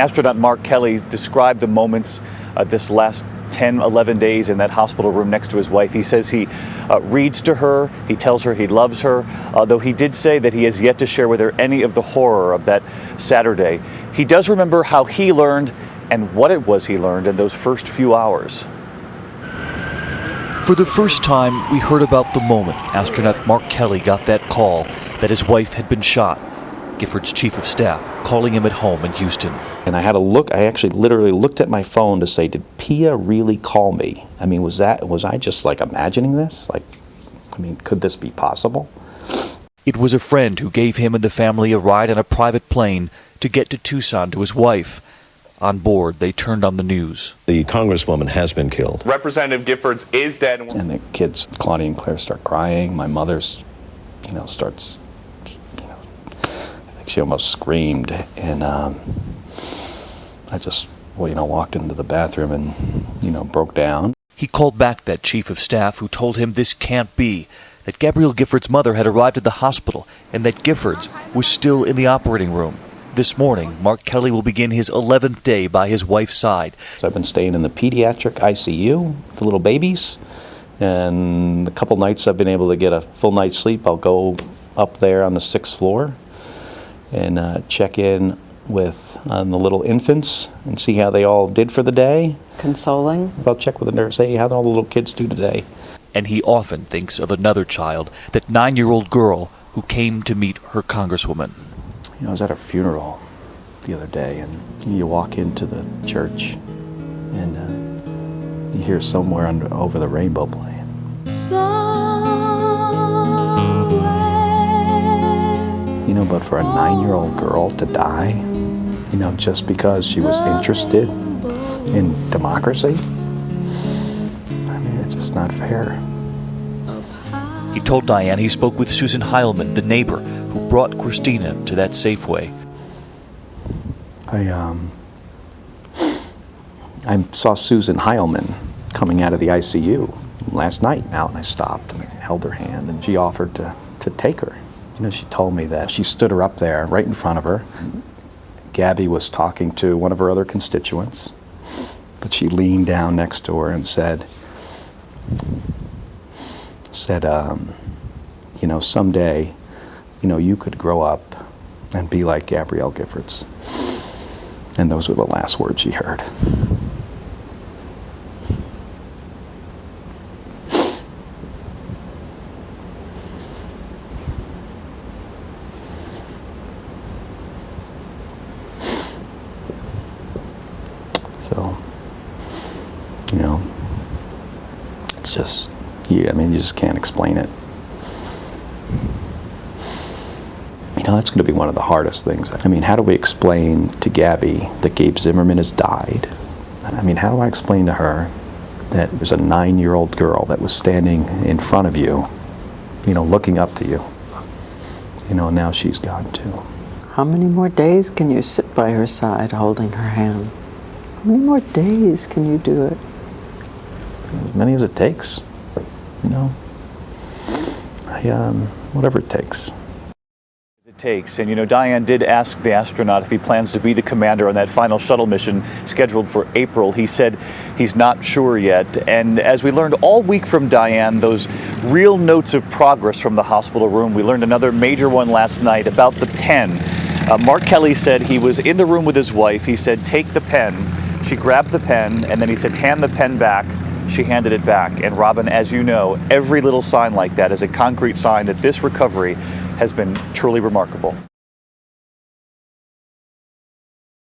Astronaut Mark Kelly described the moments this last 10, 11 days in that hospital room next to his wife. He says he reads to her, he tells her he loves her, though he did say that he has yet to share with her any of the horror of that Saturday. He does remember how he learned and what it was he learned in those first few hours. For the first time, we heard about the moment astronaut Mark Kelly got that call that his wife had been shot. Giffords' chief of staff calling him at home in Houston. And I had to look, I actually literally looked at my phone to say, did Pia really call me? I mean, was I just like imagining this? Like, I mean, could this be possible? It was a friend who gave him and the family a ride on a private plane to get to Tucson to his wife. On board, they turned on the news. The congresswoman has been killed. Representative Giffords is dead. And the kids, Claudia and Claire, start crying. My mother's, starts, I think she almost screamed. And I just, walked into the bathroom and, broke down. He called back that chief of staff who told him this can't be, that Gabrielle Giffords' mother had arrived at the hospital and that Giffords was still in the operating room. This morning, Mark Kelly will begin his 11th day by his wife's side. So I've been staying in the pediatric ICU for little babies, and a couple nights I've been able to get a full night's sleep. I'll go up there on the 6th floor and check in on the little infants and see how they all did for the day. Consoling? I'll check with the nurse, hey, how did all the little kids do today? And he often thinks of another child, that 9-year-old girl who came to meet her congresswoman. I was at her funeral the other day, and you walk into the church, and you hear Somewhere Over the Rainbow playing. But for a 9-year-old girl to die, just because she was interested in democracy, I mean, it's just not fair. He told Diane he spoke with Susan Heilman, the neighbor who brought Christina to that Safeway. I saw Susan Heilman coming out of the ICU last night out, and I stopped and I held her hand, and she offered to take her. She told me that she stood her up there right in front of her. Gabby was talking to one of her other constituents, but she leaned down next to her and said, someday, you could grow up and be like Gabrielle Giffords. And those were the last words she heard. So, it's just, you just can't explain it. That's going to be one of the hardest things. How do we explain to Gabby that Gabe Zimmerman has died? How do I explain to her that there's a 9-year-old girl that was standing in front of you, looking up to you, and now she's gone too? How many more days can you sit by her side holding her hand? How many more days can you do it? As many as it takes, whatever it takes. And Diane did ask the astronaut if he plans to be the commander on that final shuttle mission scheduled for April. He said he's not sure yet. And as we learned all week from Diane, those real notes of progress from the hospital room, we learned another major one last night about the pen. Mark Kelly said he was in the room with his wife. He said, take the pen. She grabbed the pen, and then he said, hand the pen back. She handed it back. And Robin, as you know, every little sign like that is a concrete sign that this recovery has been truly remarkable.